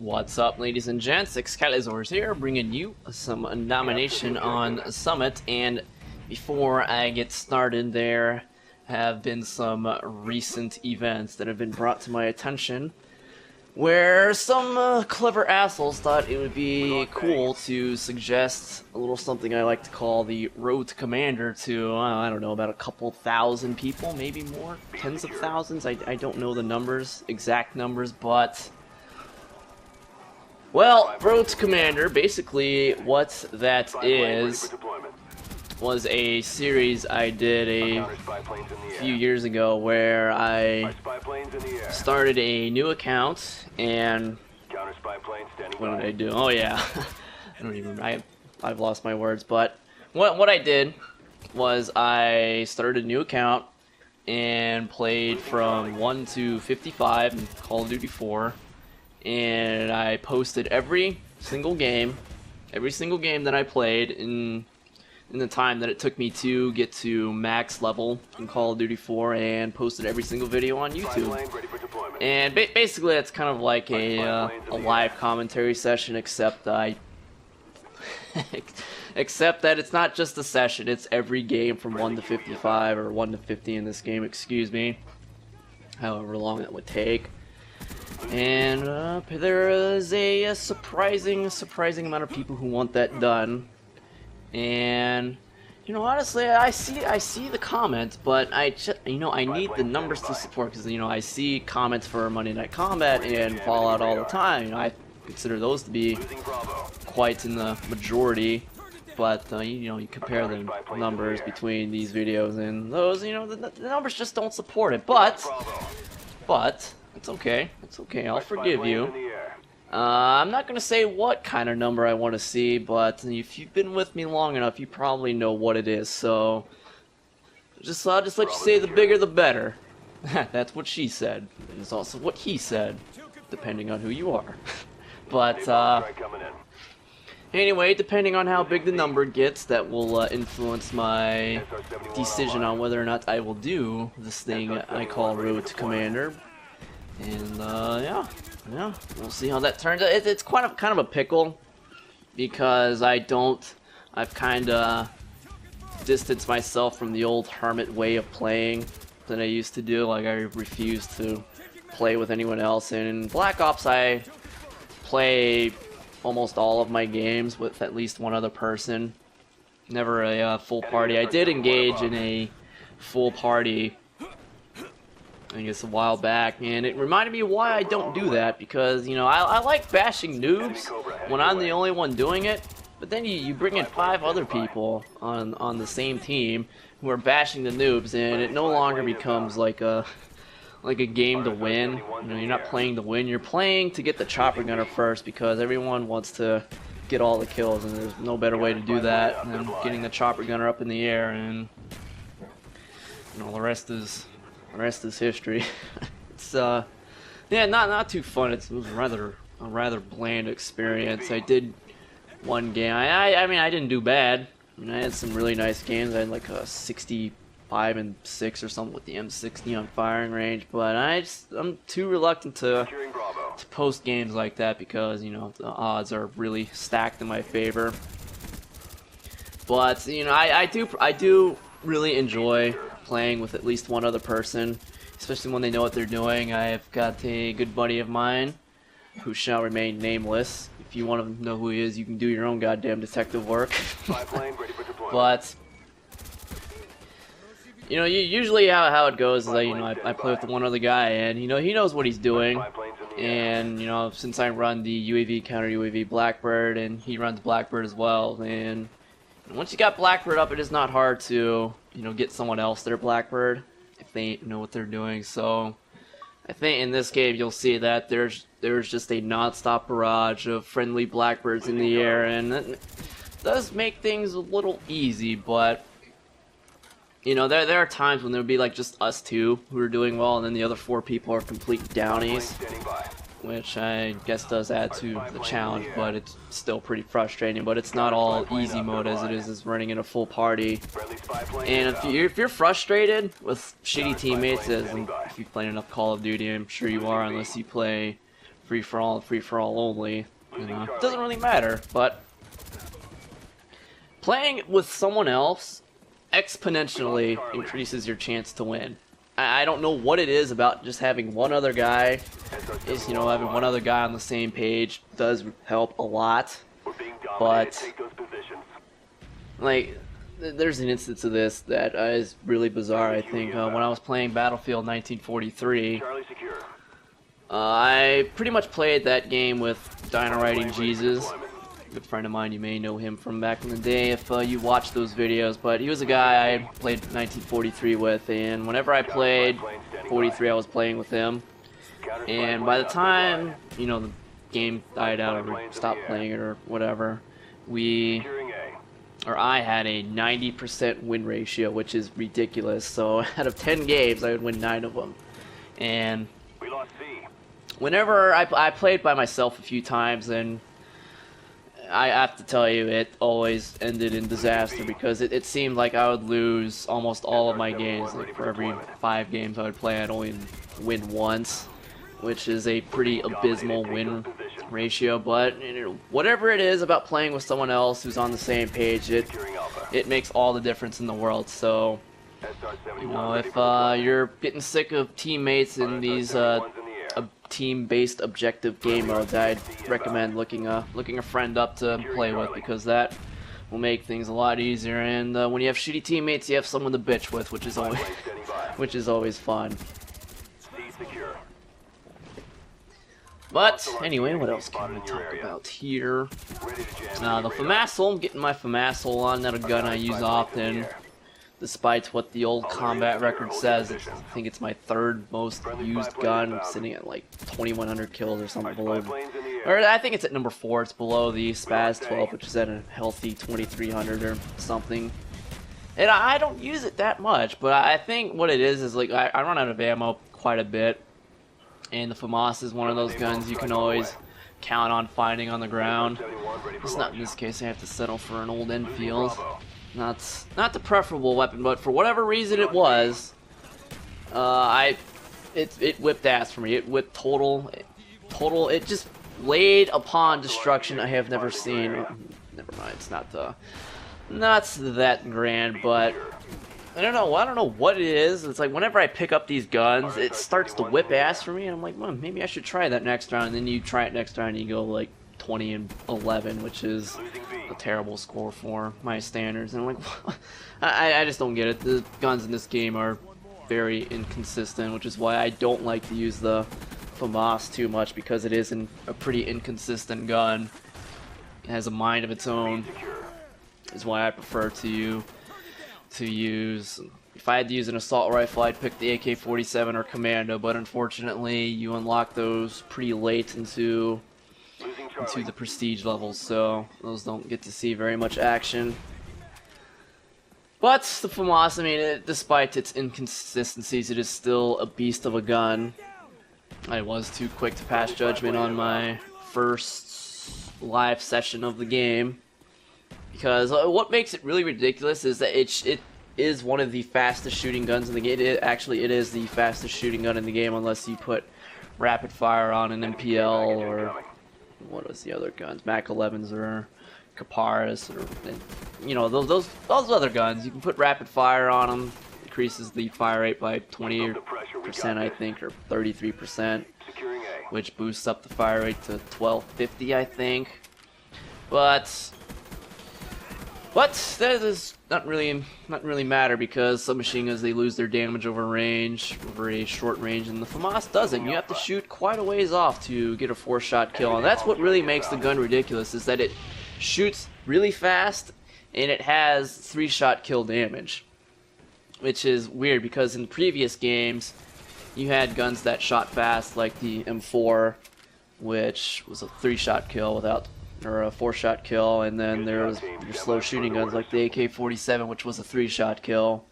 What's up, ladies and gents? xcalizorz here, bringing you some Domination on Summit. And before I get started, there have been some recent events that have been brought to my attention where some clever assholes thought it would be cool to suggest a little something I like to call the Road to Commander to, I don't know, about a couple thousand people, maybe more, tens of thousands. I don't know the numbers, exact numbers, but well, Road to Commander, basically what that is, was a series I did a few years ago where I started a new account, and what did I do? Oh yeah, I don't even remember. I've lost my words, but what I did was I started a new account and played from 1 to 55 in Call of Duty 4. And I posted every single game that I played in the time that it took me to get to max level in Call of Duty 4, and posted every single video on YouTube. And basically that's kind of like a live commentary session, except except that it's not just a session, it's every game from 1 to 55, or 1 to 50 in this game, excuse me, however long that would take. And there is a surprising amount of people who want that done. And you know, honestly, I see the comments, but I need the numbers to support, because I see comments for Monday Night Combat and Fallout all the time. I consider those to be quite in the majority. But you compare the numbers between these videos and those, the numbers just don't support it. But it's okay. It's okay. I'll forgive you. I'm not going to say what kind of number I want to see, but if you've been with me long enough, you probably know what it is. So I'll just let you say the bigger the better. That's what she said. And it's also what he said, depending on who you are. But anyway, depending on how big the number gets, that will influence my decision on whether or not I will do this thing I call Road to Commander. And yeah, we'll see how that turns out. It's kind of a pickle, because I've kind of distanced myself from the old hermit way of playing that I used to do. Like, I refuse to play with anyone else. And in Black Ops, I play almost all of my games with at least one other person. Never a full party. I did engage in a full party, I guess, a while back, and it reminded me why I don't do that, because I like bashing noobs when I'm the only one doing it, but then you bring in 5 other people on the same team who are bashing the noobs, and it no longer becomes like a game to win. You're not playing to win, you're playing to get the chopper gunner first, because everyone wants to get all the kills, and there's no better way to do that than getting the chopper gunner up in the air. And the rest is history. It's yeah, not too fun. It was a rather bland experience. I did one game. I mean, I didn't do bad. I had some really nice games. I had like a 65 and 6 or something with the M60 on firing range, but I'm too reluctant to post games like that, because the odds are really stacked in my favor. But I do really enjoy playing with at least one other person, especially when they know what they're doing. I've got a good buddy of mine who shall remain nameless. If you want to know who he is, you can do your own goddamn detective work. But usually how it goes is I play with one other guy, and he knows what he's doing. And since I run the UAV counter UAV Blackbird, and he runs Blackbird as well, and once you got Blackbird up, it is not hard to get someone else their Blackbird if they know what they're doing. So I think in this game you'll see that there's just a non-stop barrage of friendly Blackbirds in the air, and that does make things a little easy. But there are times when there'll be like just us 2 who are doing well, and then the other 4 people are complete downies, which I guess does add to the challenge, but it's still pretty frustrating. But it's not all easy mode as it is running in a full party. And if you're frustrated with shitty teammates, as if you play enough Call of Duty, I'm sure you are, unless you play free-for-all only. You know, it doesn't really matter, but playing with someone else exponentially increases your chance to win. I don't know what it is about just having one other guy. You know, having one other guy on the same page does help a lot. But, like, there's an instance of this that is really bizarre, I think. When I was playing Battlefield 1943, I pretty much played that game with Dino Riding Jesus. A good friend of mine, you may know him from back in the day if you watched those videos, but he was a guy I played 1943 with, and whenever I played 43, I was playing with him. And by the time, you know, the game died out or we stopped playing it or whatever, I had a 90% win ratio, which is ridiculous. So out of 10 games, I would win 9 of them. And whenever I played by myself a few times, and I have to tell you, it always ended in disaster because it seemed like I would lose almost all of my games. Like for every 5 games I would play, I'd only win once, which is a pretty abysmal win ratio. But you know, whatever it is about playing with someone else who's on the same page, it makes all the difference in the world. So, you know, if you're getting sick of teammates in these team-based objective game modes, I'd recommend looking a friend up to play with, because that will make things a lot easier. And when you have shitty teammates, you have someone to bitch with, which is always fun. But anyway, what else can we talk about here? The Famasshole. I'm getting my Famasshole on. Not a gun I use often, despite what the old combat record says. I think it's my 3rd most used gun, sitting at like 2,100 kills or something below. Or I think it's at number 4. It's below the Spaz 12, which is at a healthy 2,300 or something. And I don't use it that much, but I think what it is like I run out of ammo quite a bit. And the FAMAS is one of those guns you can always count on finding on the ground. It's not in this case. I have to settle for an old Enfield. Not the preferable weapon, but for whatever reason it was, it whipped ass for me. It whipped total. It just laid upon destruction I have never seen. Never mind. It's not that grand, but I don't know what it is. It's like whenever I pick up these guns, it starts to whip ass for me, and I'm like, well, maybe I should try that next round. And then you try it next round, and you go like 20-11, which is a terrible score for my standards. And I'm like, I just don't get it. The guns in this game are very inconsistent, which is why I don't like to use the FAMAS too much, because it is a pretty inconsistent gun. It has a mind of its own. Is why I prefer to use. If I had to use an assault rifle, I'd pick the AK-47 or Commando, but unfortunately, you unlock those pretty late into the prestige levels, so those don't get to see very much action. But the FAMAS, I mean, despite its inconsistencies, it is still a beast of a gun. I was too quick to pass judgment on my first live session of the game, because what makes it really ridiculous is that it is one of the fastest shooting guns in the game. It is the fastest shooting gun in the game, unless you put rapid fire on an MPL or what was the other guns, Mac 11s or Caparis, or you know, those other guns. You can put rapid fire on them, increases the fire rate by 20%, I think, or 33%, which boosts up the fire rate to 1250, I think. But that does not really matter, because submachine guns, they lose their damage over a short range, and the FAMAS doesn't. You have to shoot quite a ways off to get a 4-shot kill, and that's what really makes the gun ridiculous, is that it shoots really fast and it has 3-shot kill damage, which is weird, because in previous games you had guns that shot fast, like the M4, which was a 3-shot kill or a 4-shot kill, and then there was your slow shooting guns like the AK-47, which was a 3-shot kill,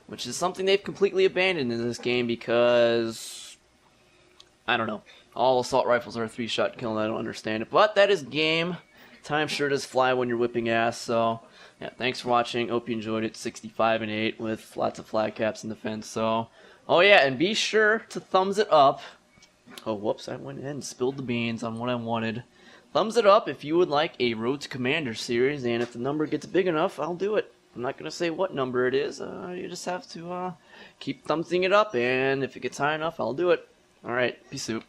which is something they've completely abandoned in this game, because I don't know, all assault rifles are a 3-shot kill, and I don't understand it. But that is game. Time sure does fly when you're whipping ass. So yeah, thanks for watching. Hope you enjoyed it. 65-8 with lots of flag caps in defense. So oh yeah, and be sure to thumbs it up Oh, whoops, I went ahead and spilled the beans on what I wanted. Thumbs it up if you would like a Road to Commander series, and if the number gets big enough, I'll do it. I'm not going to say what number it is. You just have to keep thumbsing it up, and if it gets high enough, I'll do it. Alright, peace out.